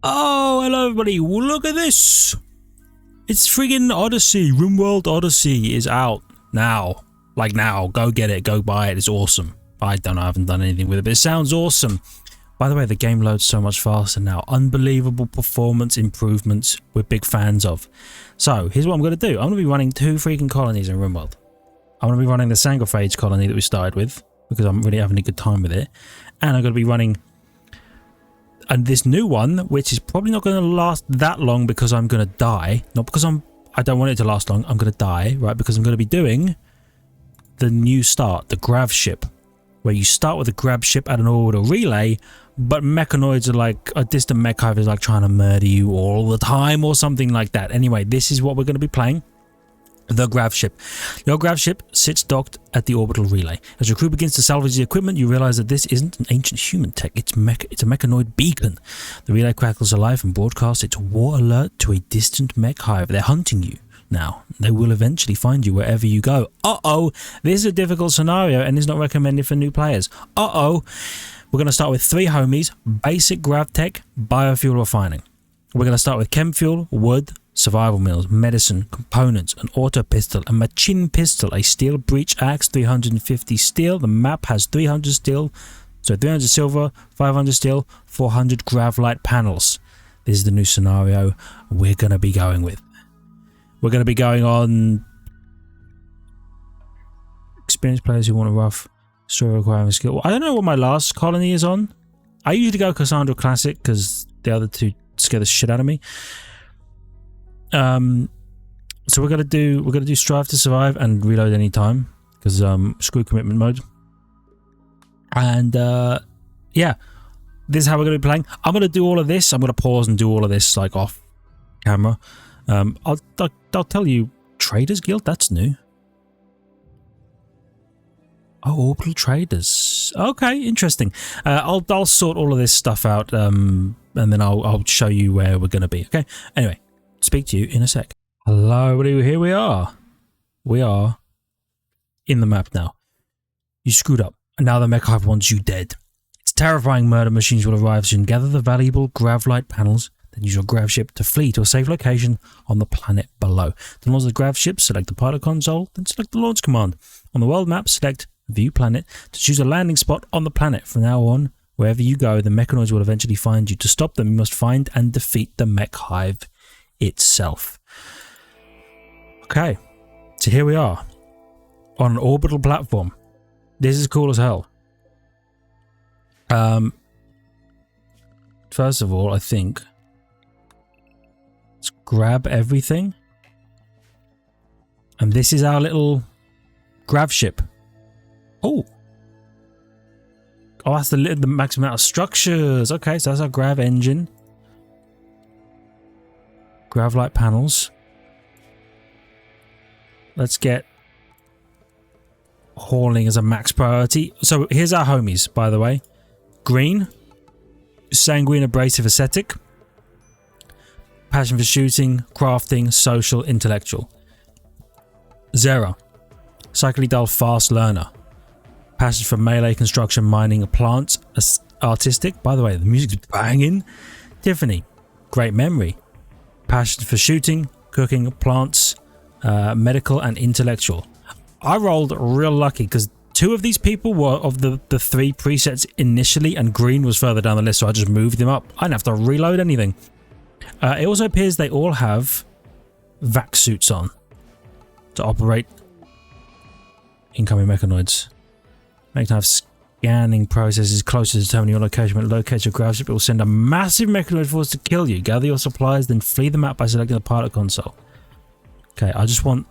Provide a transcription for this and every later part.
Oh, hello everybody, look at this! It's friggin' Odyssey, Rimworld Odessey is out now. Like now, go get it, go buy it, it's awesome. I don't know, I haven't done anything with it, but it sounds awesome. By the way, the game loads so much faster now. Unbelievable performance improvements we're big fans of. So, here's what I'm going to do. I'm going to be running 2 freaking colonies in Rimworld. I'm going to be running the Sangophage colony that we started with, because I'm really having a good time with it. And I'm going to be running this new one, which is probably not going to last that long because I'm going to die. Not because I don't want it to last long, I'm going to die, right? Because I'm going to be doing the new start, the Grav Ship, where you start with a Grav Ship at an orbital relay, but mechanoids are like, a distant mech hive is like trying to murder you all the time or something like that. Anyway, this is what we're going to be playing. The Grav Ship. Your Grav Ship sits docked at the orbital relay. As your crew begins to salvage the equipment, you realize that this isn't an ancient human tech. It's a mechanoid beacon. The relay crackles alive and broadcasts its war alert to a distant mech hive. They're hunting you now. They will eventually find you wherever you go. Uh-oh! This is a difficult scenario and is not recommended for new players. Uh-oh! We're going to start with 3 homies, basic grav tech, biofuel refining. We're going to start with chem fuel, wood, survival meals, medicine, components, an auto pistol, a machine pistol, a steel breach axe, 350 steel. The map has 300 steel, so 300 silver, 500 steel, 400 grav light panels. This is the new scenario we're going to be going with. We're going to be going on experienced players who want a rough story requiring skill. Well, I don't know what my last colony is on. I usually go Cassandra Classic because the other 2 scare the shit out of me. So we're gonna do strive to survive and reload any time because screw commitment mode. And yeah, this is how we're gonna be playing. I'm gonna do all of this. I'm gonna pause and do all of this like off camera. I'll tell you, Traders Guild, that's new. Oh, orbital traders. Okay, interesting. I'll sort all of this stuff out, and then I'll show you where we're gonna be. Okay. Anyway, speak to you in a sec. Hello, everybody. Here we are. We are in the map now. You screwed up, and now the mech hive wants you dead. Its terrifying murder machines will arrive soon. Gather the valuable grav light panels, then use your grav ship to flee to a safe location on the planet below. To launch the grav ship, select the pilot console, then select the launch command. On the world map, select View Planet to choose a landing spot on the planet. From now on, wherever you go, the mechanoids will eventually find you. To stop them, you must find and defeat the mech hive itself. Okay, so here we are on an orbital platform. This is cool as hell. First of all, I think let's grab everything, and this is our little grav ship. Oh, that's the maximum amount of structures. Okay, so that's our grav engine. Grav light panels. Let's get hauling as a max priority. So here's our homies, by the way. Green, sanguine, abrasive, ascetic. Passion for shooting, crafting, social, intellectual. Zera, psychically dull, fast learner. Passion for melee, construction, mining, plants, artistic. By the way, the music's banging. Tiffany, great memory. Passion for shooting, cooking, plants, medical, and intellectual. I rolled real lucky because 2 of these people were of the 3 presets initially, and green was further down the list, so I just moved them up. I didn't have to reload anything. It also appears they all have vac suits on to operate incoming mechanoids. Make have scanning processes close to determining your location. When it locates your grav ship, it will send a massive mechanoid force to kill you. Gather your supplies, then flee the map by selecting the pilot console. Okay, I just want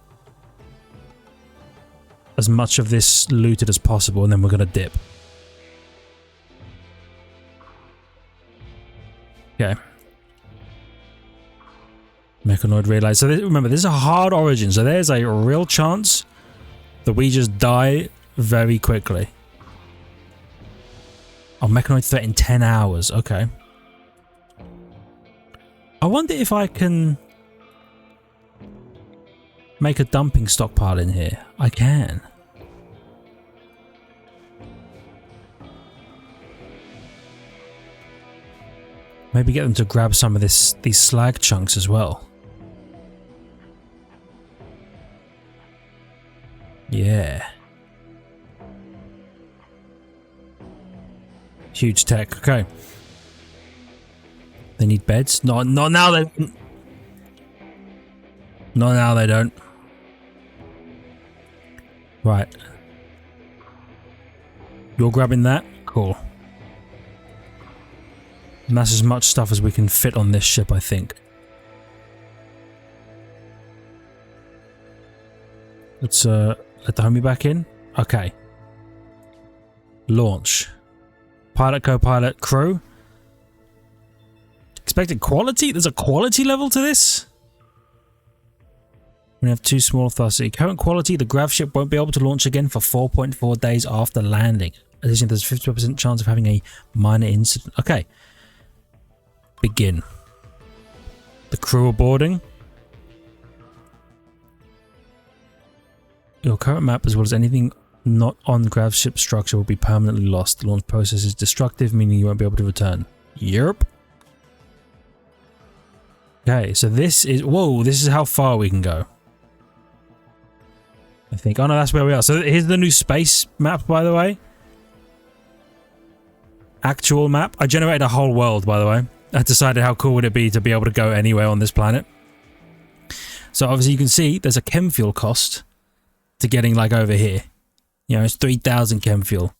as much of this looted as possible, and then we're going to dip. Okay. Mechanoid relay. So remember, this is a hard origin, so there's a real chance that we just die very quickly. Oh, mechanoid threat in 10 hours. Okay. I wonder if I can make a dumping stockpile in here. I can. Maybe get them to grab some of these slag chunks as well. Yeah. Huge tech. Okay. They need beds. Not now. They don't. Not now. They don't. Right. You're grabbing that. Cool. And that's as much stuff as we can fit on this ship, I think. Let's let the homie back in. Okay. Launch. Pilot, co-pilot, crew. Expected quality? There's a quality level to this? We have too small thrust. Current quality, the Grav ship won't be able to launch again for 4.4 days after landing. Additionally, there's a 50% chance of having a minor incident. Okay. Begin. The crew are boarding. Your current map, as well as anything not on Grav ship structure, will be permanently lost. The launch process is destructive, meaning you won't be able to return. Yerp. Okay, so this is... Whoa, this is how far we can go. I think... Oh no, that's where we are. So here's the new space map, by the way. Actual map. I generated a whole world, by the way. I decided how cool would it be to be able to go anywhere on this planet. So obviously you can see there's a chem fuel cost to getting like over here. You know, it's 3,000 chem fuel.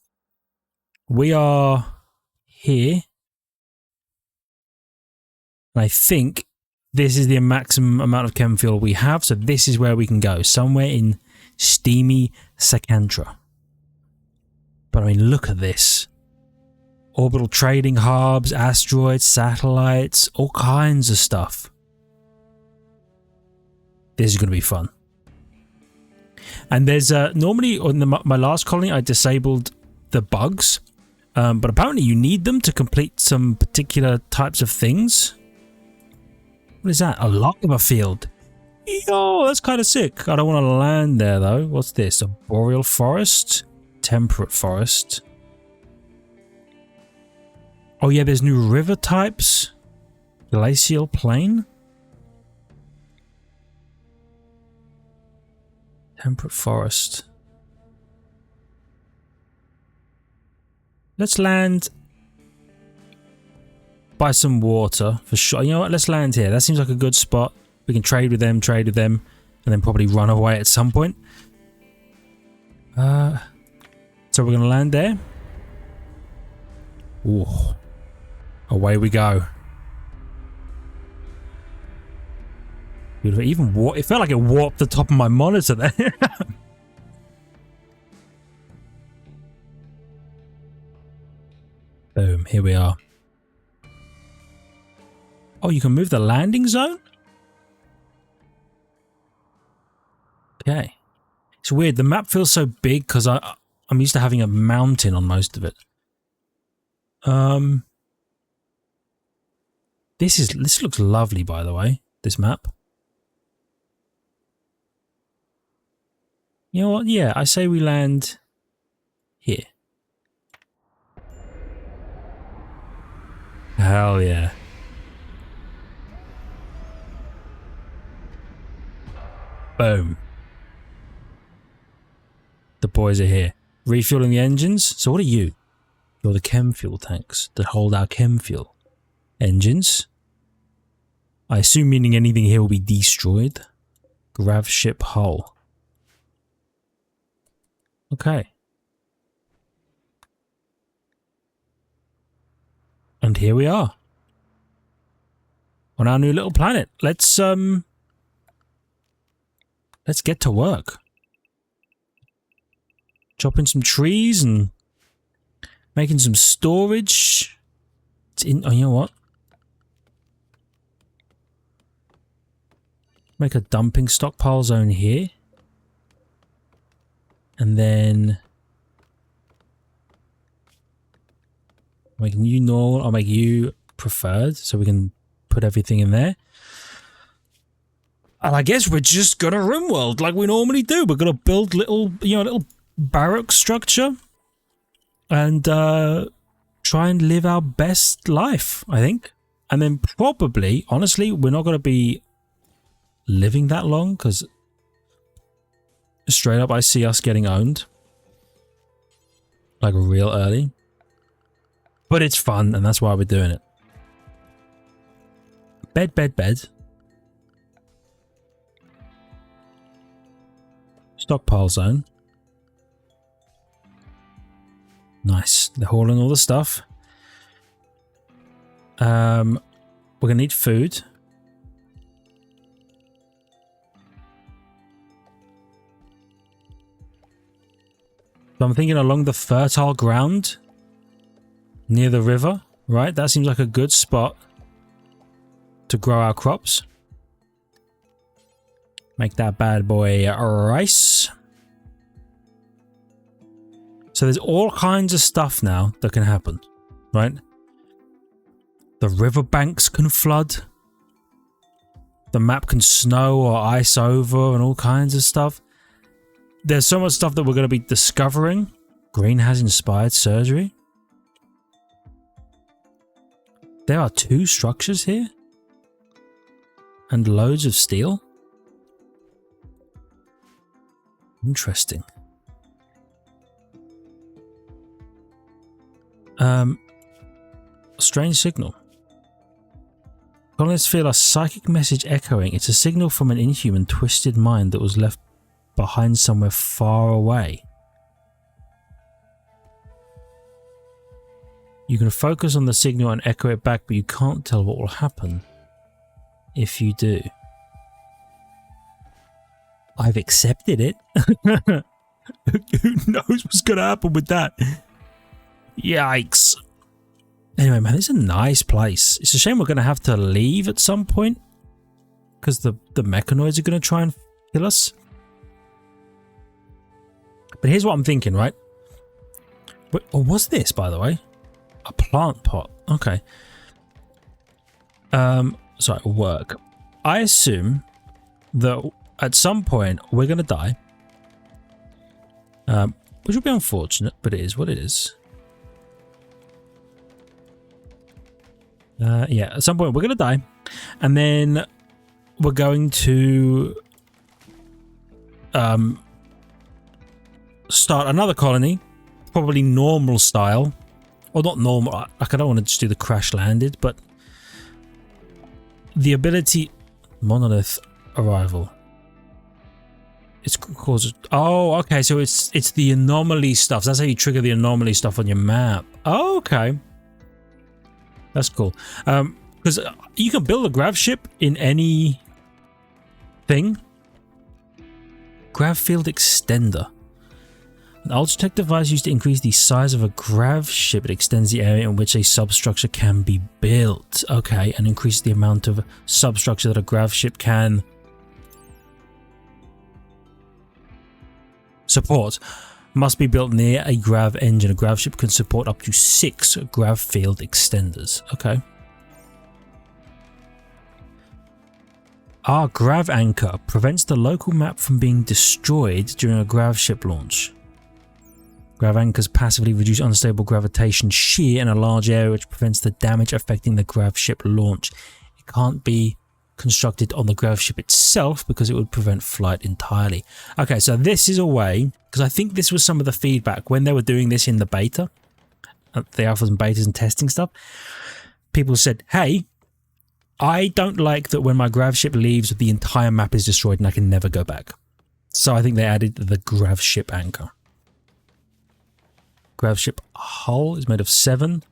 We are here. And I think this is the maximum amount of chem fuel we have. So this is where we can go. Somewhere in steamy Sakantra. But I mean, look at this. Orbital trading hubs, asteroids, satellites, all kinds of stuff. This is going to be fun. And there's normally on my last colony I disabled the bugs, but apparently you need them to complete some particular types of things. What is that? A lava field. Oh, that's kind of sick. I don't want to land there though. What's this? A boreal forest? Temperate forest. Oh yeah, there's new river types. Glacial plain. Temperate forest. Let's land by some water for sure. You know what? Let's land here. That seems like a good spot. We can trade with them, and then probably run away at some point. So we're going to land there. Ooh. Away we go. Even it felt like it warped the top of my monitor there. Boom, here we are. Oh, you can move the landing zone? Okay. It's weird, the map feels so big because I'm used to having a mountain on most of it. This looks lovely, by the way, this map. You know what? Yeah, I say we land here. Hell yeah. Boom. The boys are here. Refueling the engines. So what are you? You're the chem fuel tanks that hold our chem fuel. Engines. I assume meaning anything here will be destroyed. Grav ship hull. Okay. And here we are. On our new little planet. Let's get to work. Chopping some trees and making some storage. Oh, you know what? Make a dumping stockpile zone here. And then making you normal, I'll make you preferred so we can put everything in there. And I guess we're just gonna Rimworld like we normally do. We're gonna build little, little barrack structure and try and live our best life, I think. And then probably, honestly, we're not going to be living that long because straight up I see us getting owned. Like real early. But it's fun and that's why we're doing it. Bed, bed, bed. Stockpile zone. Nice. They're hauling all the stuff. We're gonna need food. So I'm thinking along the fertile ground near the river, right? That seems like a good spot to grow our crops. Make that bad boy rice. So there's all kinds of stuff now that can happen, right? The riverbanks can flood. The map can snow or ice over and all kinds of stuff. There's so much stuff that we're going to be discovering. Green has inspired surgery. There are 2 structures here. And loads of steel. Interesting. Strange signal. Colonists feel a psychic message echoing. It's a signal from an inhuman, twisted mind that was left behind somewhere far away. You can focus on the signal and echo it back, but you can't tell what will happen if you do. I've accepted it. Who knows what's going to happen with that? Yikes. Anyway, man, it's a nice place. It's a shame we're going to have to leave at some point because the mechanoids are going to try and kill us. But here's what I'm thinking, right? Or was this, by the way? A plant pot. Okay. Sorry, work. I assume that at some point we're going to die. Which would be unfortunate, but it is what it is. Yeah, at some point we're going to die. And then we're going to start another colony. Probably normal style. Or not normal. Like, I don't want to just do the crash landed, but the ability... Monolith arrival. It's caused... Oh, okay. So it's the anomaly stuff. That's how you trigger the anomaly stuff on your map. Oh, okay. That's cool. Because you can build a grav ship in any thing. Grav field extender. An Ultratech device used to increase the size of a grav ship. It extends the area in which a substructure can be built. Okay, and increases the amount of substructure that a grav ship can support. Must be built near a grav engine. A grav ship can support up to 6 grav field extenders. Okay. Our grav anchor prevents the local map from being destroyed during a grav ship launch. Grav anchors passively reduce unstable gravitation shear in a large area, which prevents the damage affecting the grav ship launch. It can't be constructed on the grav ship itself because it would prevent flight entirely. Okay, so this is a way, because I think this was some of the feedback when they were doing this in the beta, the alphas and betas and testing stuff. People said, hey, I don't like that when my grav ship leaves, the entire map is destroyed and I can never go back. So I think they added the grav ship anchor. Grav ship hull is made of 7.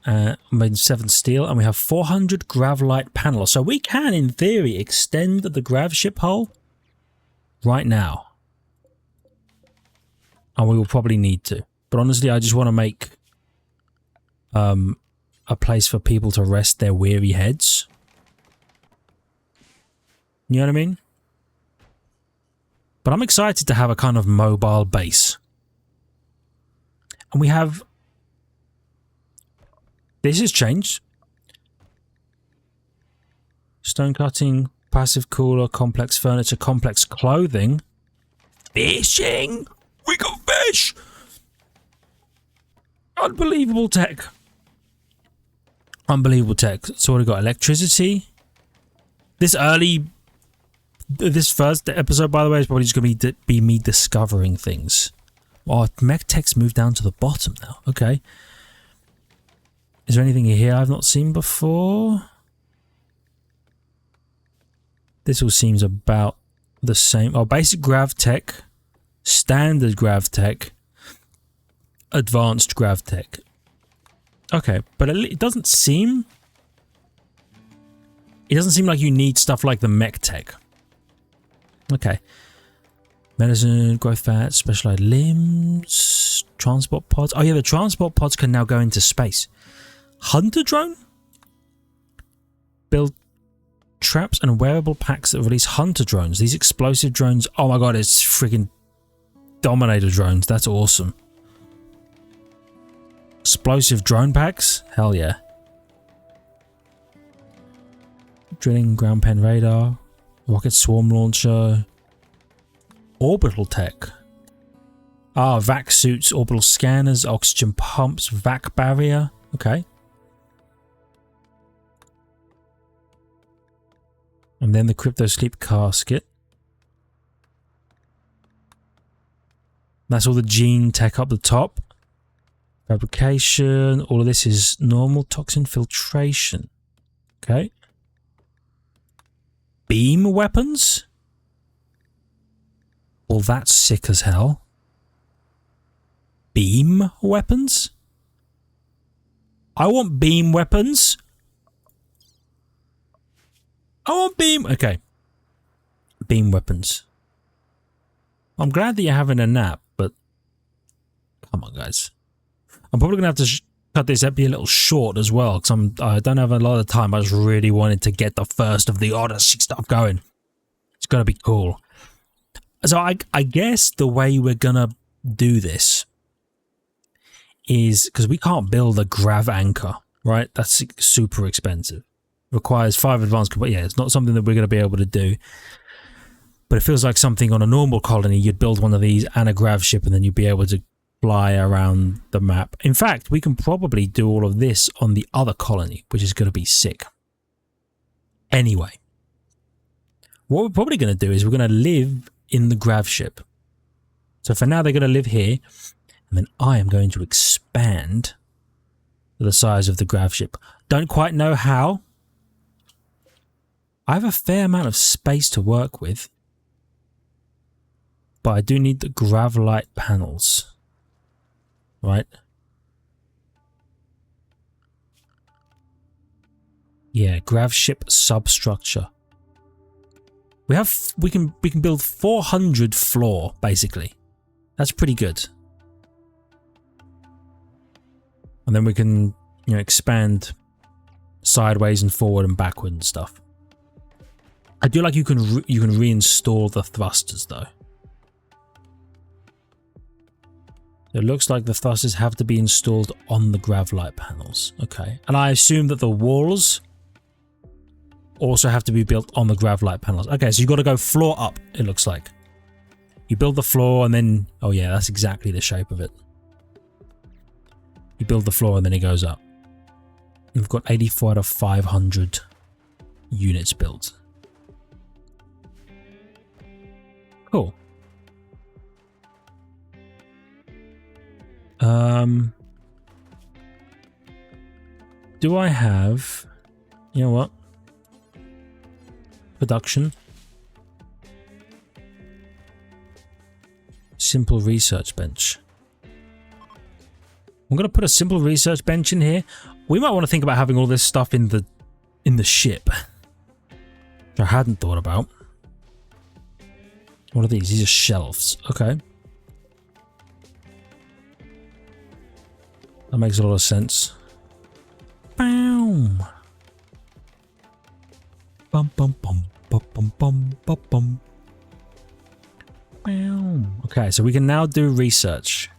Made of 7 steel, and we have 400 gravlite panels. So we can, in theory, extend the grav ship hull right now. And we will probably need to. But honestly, I just want to make a place for people to rest their weary heads. You know what I mean? But I'm excited to have a kind of mobile base. And we have... This has changed. Stone cutting, passive cooler, complex furniture, complex clothing. Fishing! We got fish! Unbelievable tech. Unbelievable tech. So what we got? Electricity. This first episode, by the way, is probably just going to be me discovering things. Oh, mech tech's moved down to the bottom now. Okay. Is there anything here I've not seen before? This all seems about the same. Oh, basic grav tech, standard grav tech, advanced grav tech. Okay, but it doesn't seem... It doesn't seem like you need stuff like the mech tech. Okay. Medicine, growth fat, specialized limbs, transport pods. Oh yeah, the transport pods can now go into space. Hunter drone? Build traps and wearable packs that release hunter drones. These explosive drones. Oh my god, it's freaking Dominator drones. That's awesome. Explosive drone packs? Hell yeah. Drilling, ground pen radar, rocket swarm launcher, orbital tech. Ah, vac suits, orbital scanners, oxygen pumps, vac barrier. Okay. And then the crypto sleep casket. That's all the gene tech up the top. Fabrication. All of this is normal toxin filtration. Okay. Beam weapons? Well, that's sick as hell. Beam weapons? I want beam weapons. I want beam... Okay. Beam weapons. I'm glad that you're having a nap, but... Come on, guys. I'm probably going to have to cut this episode a little short as well, because I don't have a lot of time. I just really wanted to get the first of the Odyssey stuff going. It's going to be cool. So I guess the way we're going to do this is... Because we can't build a grav anchor, right? That's super expensive. Requires 5 advanced... But yeah, it's not something that we're going to be able to do. But it feels like something on a normal colony. You'd build one of these and a grav ship, and then you'd be able to fly around the map. In fact, we can probably do all of this on the other colony, which is going to be sick. Anyway, what we're probably going to do is we're going to live in the grav ship. So for now, they're going to live here, and then I am going to expand the size of the grav ship. Don't quite know how. I have a fair amount of space to work with, but I do need the grav light panels. Right? Yeah, grav ship substructure. We can build 400 floor basically. That's pretty good. And then we can, you know, expand sideways and forward and backward and stuff. I do like you can reinstall the thrusters though. It looks like the thrusters have to be installed on the grav light panels. Okay. And I assume that the walls also have to be built on the grav light panels. Okay, so you've got to go floor up, it looks like. You build the floor and then... Oh yeah, that's exactly the shape of it. You build the floor and then it goes up. We've got 84 out of 500 units built. Cool. Do I have... You know what? Production. Simple research bench. I'm going to put a simple research bench in here. We might want to think about having all this stuff in the ship. Which I hadn't thought about. What are these? These are shelves. Okay. That makes a lot of sense. Bam. Bum bum bum bum bum bum bum bum. Bam. Okay, so we can now do research.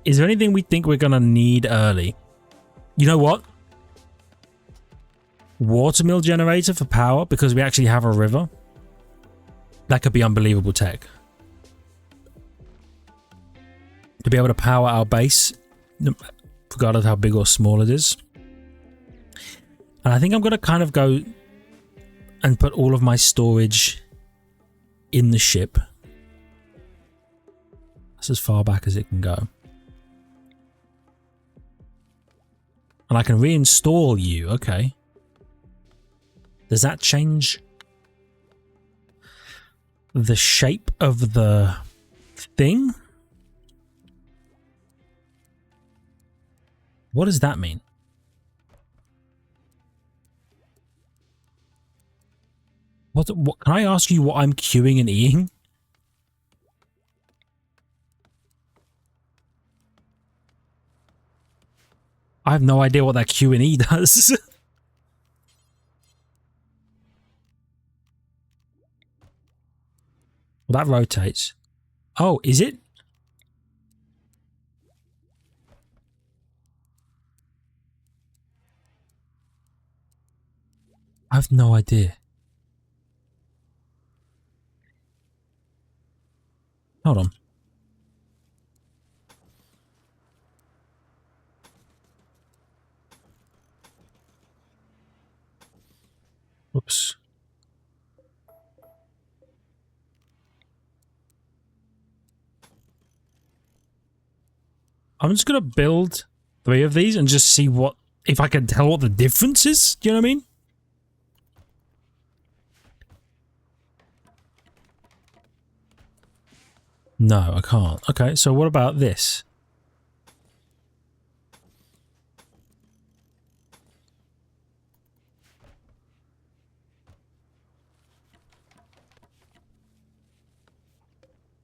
Is there anything we think we're gonna need early? You know what? Watermill generator for power because we actually have a river. That could be unbelievable tech. To be able to power our base, regardless of how big or small it is. And I think I'm going to kind of go and put all of my storage in the ship. That's as far back as it can go. And I can reinstall you. Okay. Does that change the shape of the thing? What does that mean? What can I ask you what I'm queuing and eating? I have no idea what that Q and E does. Well, that rotates. Oh, is it? I have no idea. Hold on. Oops. I'm just going to build 3 of these and just see what, if I can tell what the difference is. Do you know what I mean? No, I can't. Okay, so what about this?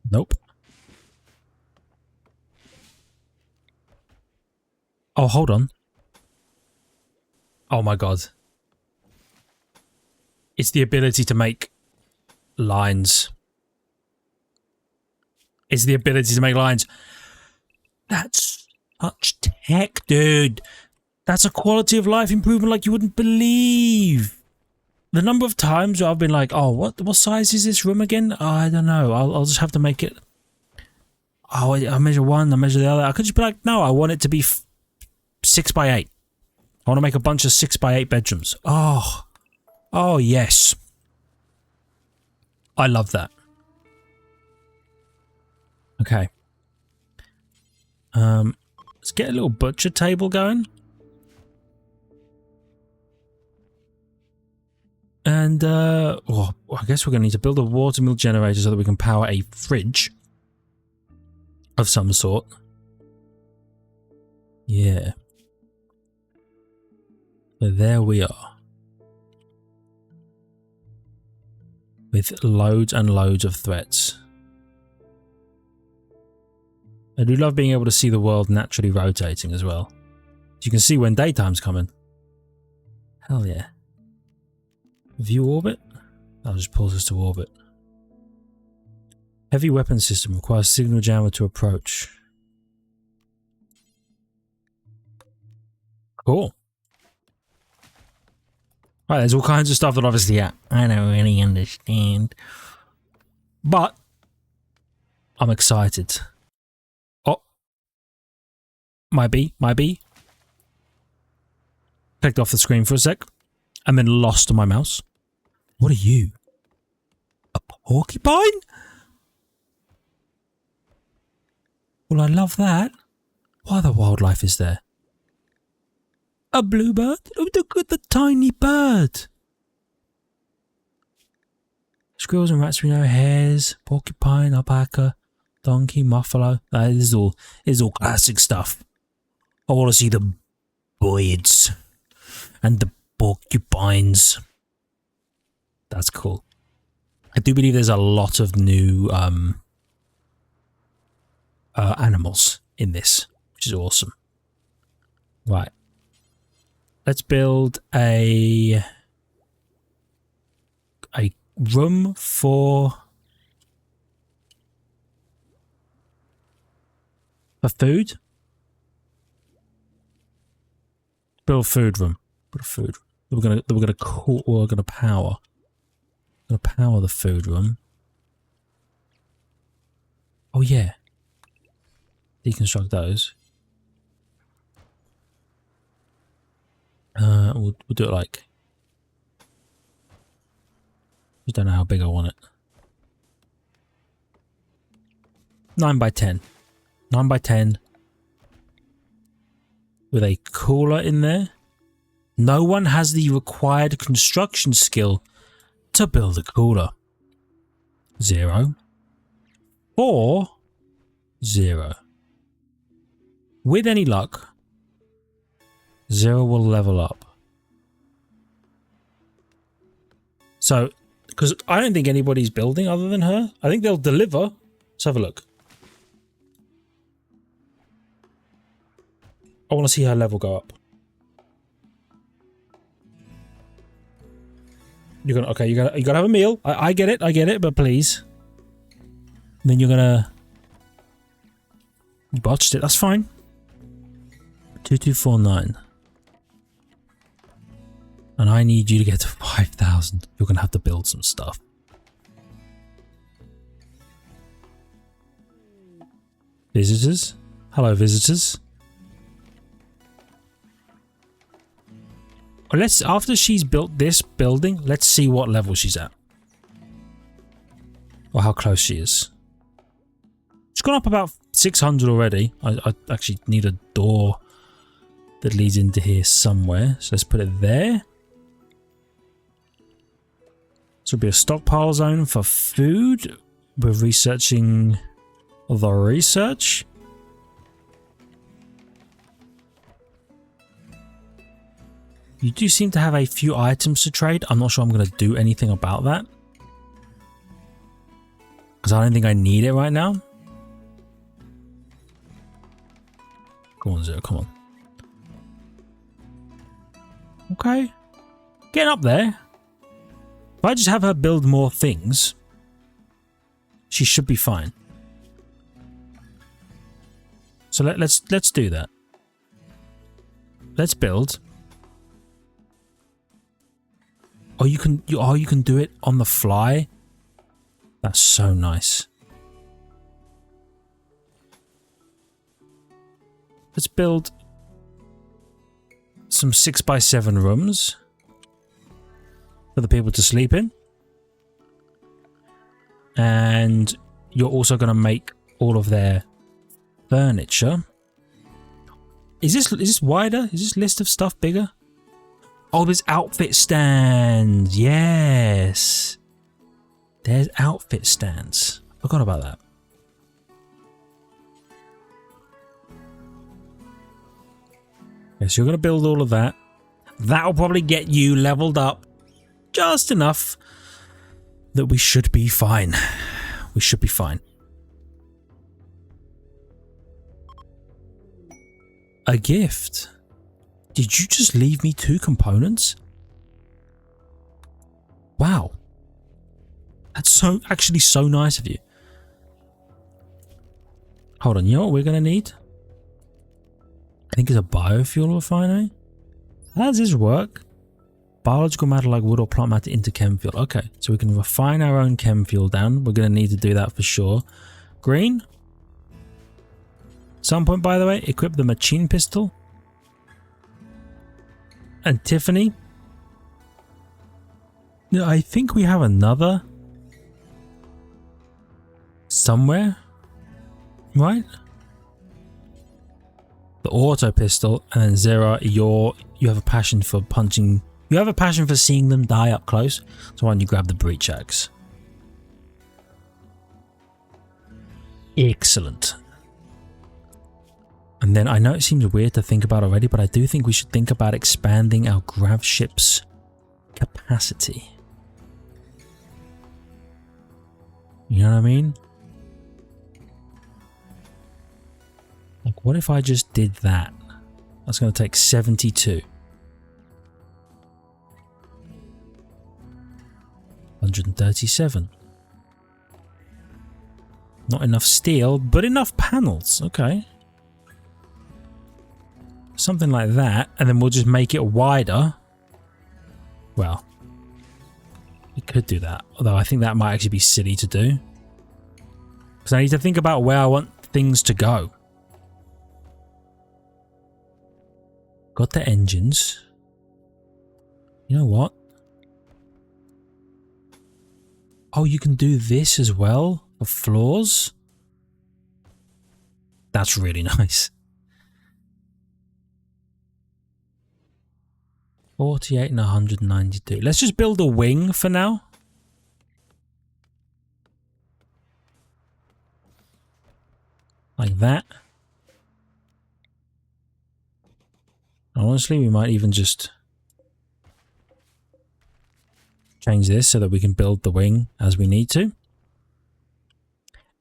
Nope. Oh, hold on. Oh my god. It's the ability to make lines. It's the ability to make lines. That's such tech, dude. That's a quality of life improvement like you wouldn't believe. The number of times where I've been like, oh, what size is this room again? Oh, I don't know. I'll just have to make it. Oh, I measure one, I measure the other. I could just be like, no, I want it to be 6 by 8. I want to make a bunch of 6 by 8 bedrooms. Oh, yes. I love that. Okay. Let's get a little butcher table going. And, I guess we're going to need to build a water mill generator so that we can power a fridge of some sort. Yeah. So there we are. With loads and loads of threats. I do love being able to see the world naturally rotating as well. You can see when daytime's coming. Hell yeah. View orbit? I'll just pause us to orbit. Heavy weapon system requires signal jammer to approach. Cool. Right, there's all kinds of stuff that obviously I don't really understand. But I'm excited. Oh. Might be. Clicked off the screen for a sec. And then lost to my mouse. What are you? A porcupine? Well, I love that. What other wildlife is there? A bluebird? Oh, look at the tiny bird. Squirrels and rats we know, hares, porcupine, alpaca, donkey, buffalo. This is all classic stuff. I want to see the birds and the porcupines. That's cool. I do believe there's a lot of new animals in this, which is awesome. Right. Let's build a room for food. Build a food room. Build a food room. We're gonna power. We're gonna power the food room. Oh yeah. Deconstruct those. We'll do it like... I don't know how big I want it. 9 by 10. 9 by 10. With a cooler in there. No one has the required construction skill to build a cooler. 0. 4. 0. With any luck, 0 will level up. So, because I don't think anybody's building other than her. I think they'll deliver. Let's have a look. I want to see her level go up. You're gonna okay. You gotta have a meal. I get it. But please. And then you're gonna. You botched it. That's fine. 2249. And I need you to get to 5,000. You're gonna have to build some stuff. Visitors. Hello, visitors. Let's, after she's built this building, let's see what level she's at. Or how close she is. She's gone up about 600 already. I actually need a door that leads into here somewhere. So let's put it there. This will be a stockpile zone for food. We're researching the research. You do seem to have a few items to trade. I'm not sure I'm going to do anything about that. Because I don't think I need it right now. Come on, Zero, come on. Okay. Getting up there. If I just have her build more things, she should be fine. So let's do that. Let's build. Oh, you can do it on the fly. That's so nice. Let's build some 6x7 rooms for the people to sleep in. And you're also going to make all of their furniture. Is this wider? Is this list of stuff bigger? Oh, there's outfit stands. Yes. There's outfit stands. Forgot about that. Yes, you're going to build all of that. That'll probably get you leveled up just enough that we should be fine. We should be fine. A gift. Did you just leave me 2 components? Wow. That's actually so nice of you. Hold on, you know what we're going to need? I think it's a biofuel refinery. How does this work? Biological matter like wood or plant matter into chem fuel. Okay, so we can refine our own chem fuel down. We're going to need to do that for sure. Green. Some point, by the way, equip the machine pistol. And Tiffany. No, I think we have another somewhere, right? The auto pistol, and then Zera, you have a passion for punching. You have a passion for seeing them die up close. So why don't you grab the breach axe? Excellent. And then I know it seems weird to think about already, but I do think we should think about expanding our Grav Ships capacity. You know what I mean? Like, what if I just did that? That's going to take 72. 137. Not enough steel, but enough panels. Okay. Something like that, and then we'll just make it wider. Well, we could do that, although I think that might actually be silly to do. Because I need to think about where I want things to go. Got the engines. You know what? Oh, you can do this as well for floors? That's really nice. 48 and 192. Let's just build a wing for now. Like that. Honestly, we might even just change this so that we can build the wing as we need to.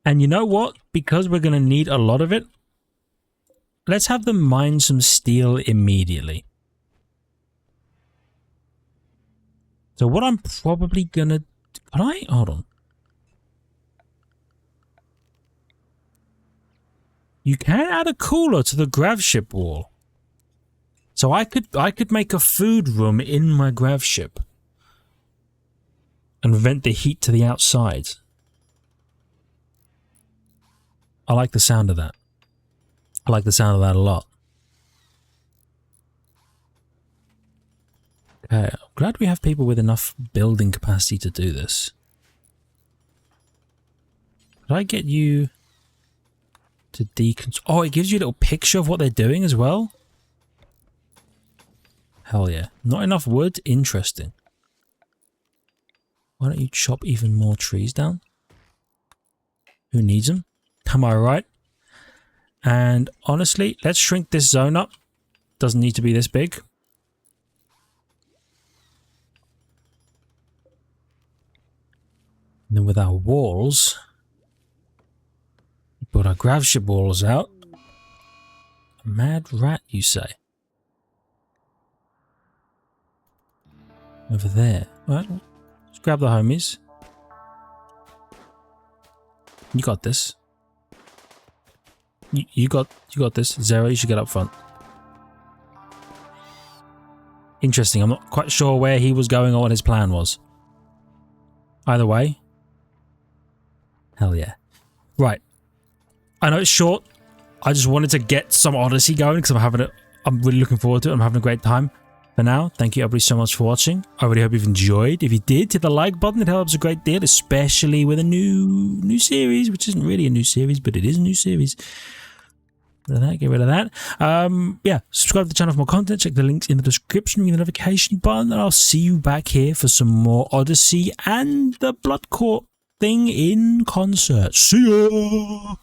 And you know what? Because we're going to need a lot of it, let's have them mine some steel immediately. So what I'm probably going to... Can I? Hold on. You can add a cooler to the Grav ship wall. So I could make a food room in my Grav ship. And vent the heat to the outside. I like the sound of that. I like the sound of that a lot. Okay, I'm glad we have people with enough building capacity to do this. Could I get you to deconstruct? Oh, it gives you a little picture of what they're doing as well? Hell yeah. Not enough wood? Interesting. Why don't you chop even more trees down? Who needs them? Am I right? And honestly, let's shrink this zone up. Doesn't need to be this big. And then with our walls, we put our Grav ship walls out. A mad rat, you say? Over there. Right. Let's grab the homies. You got this. You got this. Zero, you should get up front. Interesting. I'm not quite sure where he was going or what his plan was. Either way. Hell yeah. Right. I know it's short. I just wanted to get some Odyssey going because I'm really looking forward to it. I'm having a great time. For now, thank you everybody so much for watching. I really hope you've enjoyed. If you did, hit the like button. It helps a great deal, especially with a new series, which isn't really a new series, but it is a new series. Get rid of that. Yeah, subscribe to the channel for more content. Check the links in the description with the notification button, and I'll see you back here for some more Odyssey and the Blood Court thing in concert. See ya!